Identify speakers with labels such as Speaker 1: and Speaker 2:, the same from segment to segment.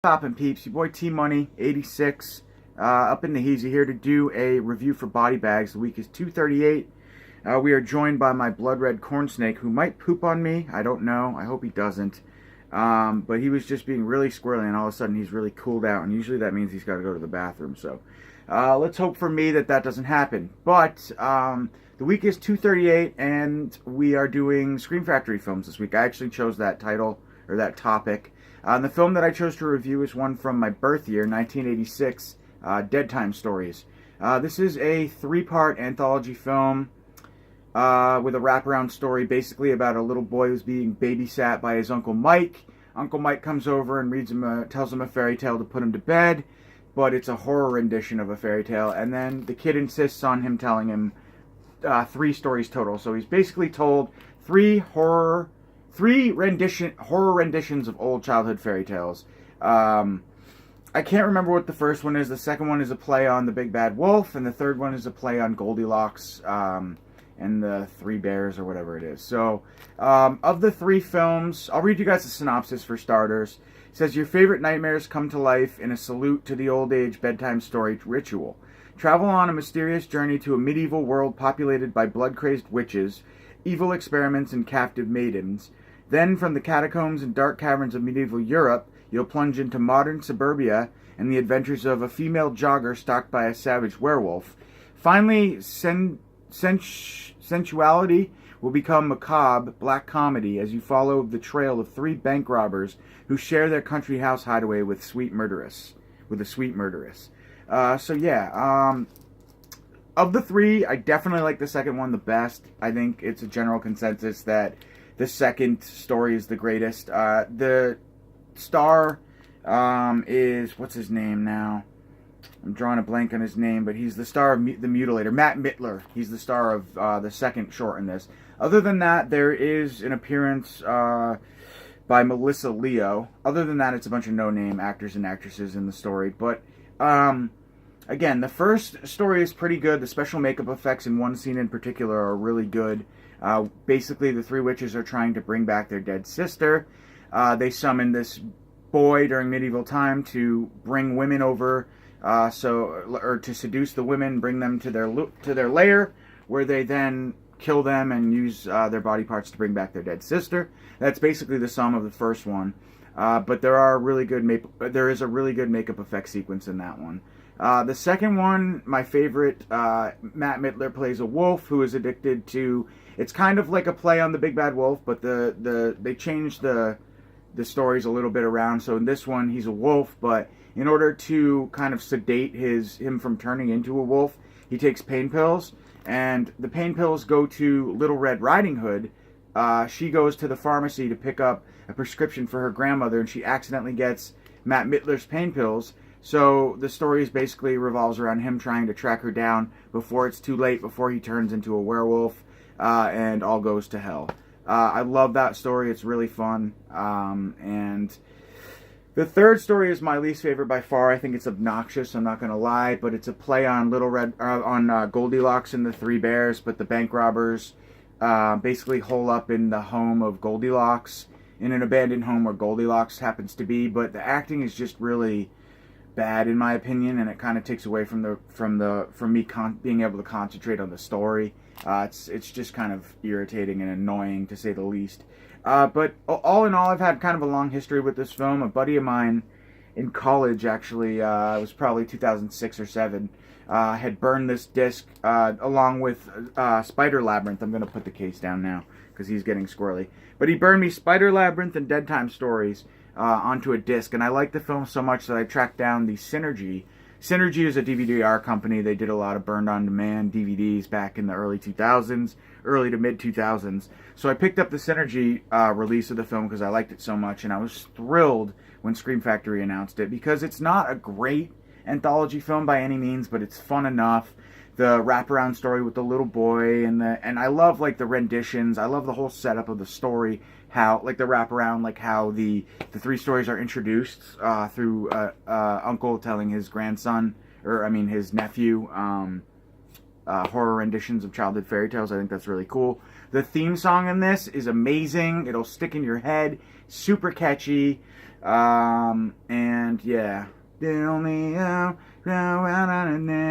Speaker 1: Poppin' peeps, your boy T-Money86 up in the heezy here to do a review for Body Bags. The week is 238. We are joined by my blood red corn snake who might poop on me. I don't know. I hope he doesn't. But he was just being really squirrely and all of a sudden he's really cooled out, and usually that means he's got to go to the bathroom. So let's hope for me that doesn't happen. But the week is 238 and we are doing Scream Factory films this week. I actually chose that title or that topic. And the film that I chose to review is one from my birth year, 1986, Dead Time Stories. This is a three-part anthology film with a wraparound story basically about a little boy who's being babysat by his Uncle Mike. Uncle Mike comes over and tells him a fairy tale to put him to bed, but it's a horror rendition of a fairy tale, and then the kid insists on him telling him three stories total. So he's basically told horror renditions of old childhood fairy tales. I can't remember what the first one is. The second one is a play on The Big Bad Wolf, and the third one is a play on Goldilocks and the Three Bears or whatever it is. So, of the three films, I'll read you guys the synopsis for starters. It says, your favorite nightmares come to life in a salute to the old age bedtime story ritual. Travel on a mysterious journey to a medieval world populated by blood-crazed witches, evil experiments, and captive maidens. Then, from the catacombs and dark caverns of medieval Europe, you'll plunge into modern suburbia and the adventures of a female jogger stalked by a savage werewolf. Finally, sensuality will become macabre black comedy as you follow the trail of three bank robbers who share their country house hideaway with a sweet murderess. Of the three, I definitely like the second one the best. I think it's a general consensus that the second story is the greatest. The star is, what's his name now? I'm drawing a blank on his name, but he's the star of The Mutilator, Matt Mittler. He's the star of the second short in this. Other than that, there is an appearance by Melissa Leo. Other than that, it's a bunch of no-name actors and actresses in the story. But again, the first story is pretty good. The special makeup effects in one scene in particular are really good. Basically, the three witches are trying to bring back their dead sister. They summon this boy during medieval time to bring women over, or to seduce the women, bring them to their lair, where they then kill them and use their body parts to bring back their dead sister. That's basically the sum of the first one. But there is a really good makeup effect sequence in that one. The second one, my favorite, Matt Mittler plays a wolf who is addicted to. It's kind of like a play on The Big Bad Wolf, but they changed the stories a little bit around. So in this one, he's a wolf, but in order to kind of sedate him from turning into a wolf, he takes pain pills, and the pain pills go to Little Red Riding Hood. She goes to the pharmacy to pick up a prescription for her grandmother, and she accidentally gets Matt Mittler's pain pills. So the story basically revolves around him trying to track her down before it's too late, before he turns into a werewolf, and all goes to hell. I love that story. It's really fun. And the third story is my least favorite by far. I think it's obnoxious, I'm not going to lie, but it's a play on Goldilocks and the Three Bears, but the bank robbers basically hole up in the home of Goldilocks, in an abandoned home where Goldilocks happens to be, but the acting is just really bad in my opinion, and it kind of takes away from me being able to concentrate on the story. It's just kind of irritating and annoying, to say the least. But all in all, I've had kind of a long history with this film. A buddy of mine in college, actually, it was probably 2006 or 7, had burned this disc along with Spider Labyrinth. I'm going to put the case down now because he's getting squirrely. But he burned me Spider Labyrinth and Dead Time Stories onto a disc, and I liked the film so much that I tracked down the Synergy. Synergy is a DVD-R company. They did a lot of burned-on-demand DVDs back in the early 2000s, early to mid-2000s. So I picked up the Synergy release of the film because I liked it so much, and I was thrilled when Scream Factory announced it, because it's not a great anthology film by any means, but it's fun enough. The wraparound story with the little boy, and I love like the renditions. I love the whole setup of the story, how like the wraparound, like how the three stories are introduced through uncle telling his grandson, his nephew, horror renditions of childhood fairy tales. I think that's really cool. The theme song in this is amazing. It'll stick in your head. Super catchy. And yeah, the only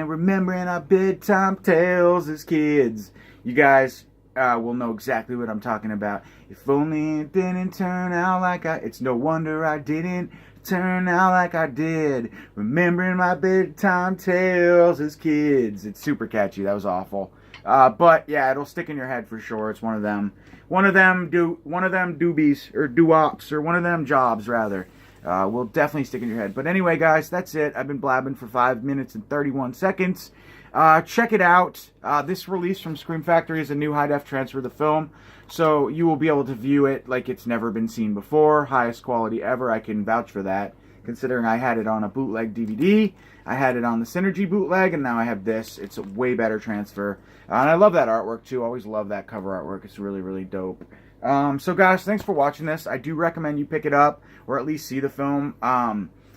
Speaker 1: remembering our bedtime tales as kids. You guys will know exactly what I'm talking about. If only it didn't turn out like it's no wonder I didn't turn out like I did. Remembering my bedtime tales as kids. It's super catchy. That was awful. But yeah, it'll stick in your head for sure. It's one of them doobies or doo-wops or one of them jobs rather. Will definitely stick in your head. But anyway, guys, that's it. I've been blabbing for 5 minutes and 31 seconds. Check it out. This release from Scream Factory is a new high-def transfer of the film, so you will be able to view it like it's never been seen before. Highest quality ever. I can vouch for that, considering I had it on a bootleg DVD. I had it on the Synergy bootleg, and now I have this. It's a way better transfer. And I love that artwork, too. I always love that cover artwork. It's really, really dope. So, guys, thanks for watching this. I do recommend you pick it up, or at least see the film.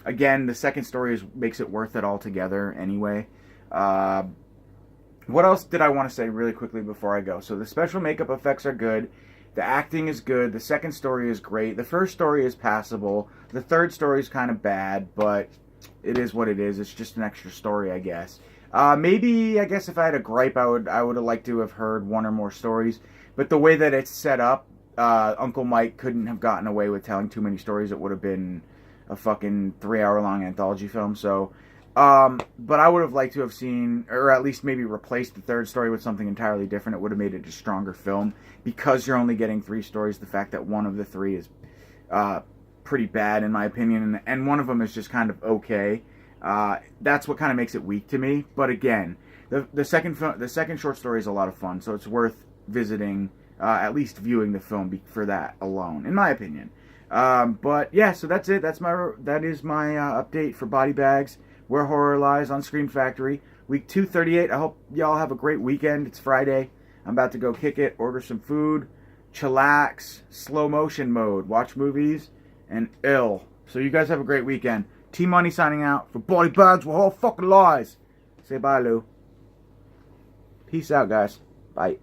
Speaker 1: Again, the second story makes it worth it altogether anyway. What else did I want to say really quickly before I go? So, the special makeup effects are good. The acting is good. The second story is great. The first story is passable. The third story is kind of bad, but it is what it is. It's just an extra story, I guess. Maybe, I guess if I had a gripe, I would have liked to have heard one or more stories. But the way that it's set up, Uncle Mike couldn't have gotten away with telling too many stories. It would have been a fucking 3-hour-long anthology film. So, but I would have liked to have seen, or at least maybe replaced the third story with something entirely different. It would have made it a stronger film. Because you're only getting 3 stories, the fact that one of the 3 is pretty bad, in my opinion, and one of them is just kind of okay. That's what kind of makes it weak to me. But again, the second short story is a lot of fun, so it's worth visiting, at least viewing the film for that alone, in my opinion. But yeah, so that's it. That is my update for Body Bags, Where Horror Lies on Scream Factory, week 238. I hope y'all have a great weekend. It's Friday. I'm about to go kick it, order some food, chillax, slow motion mode, watch movies, and ill. So you guys have a great weekend. T-Money signing out for Body Bags with All Fucking Lies. Say bye, Lou. Peace out, guys. Bye.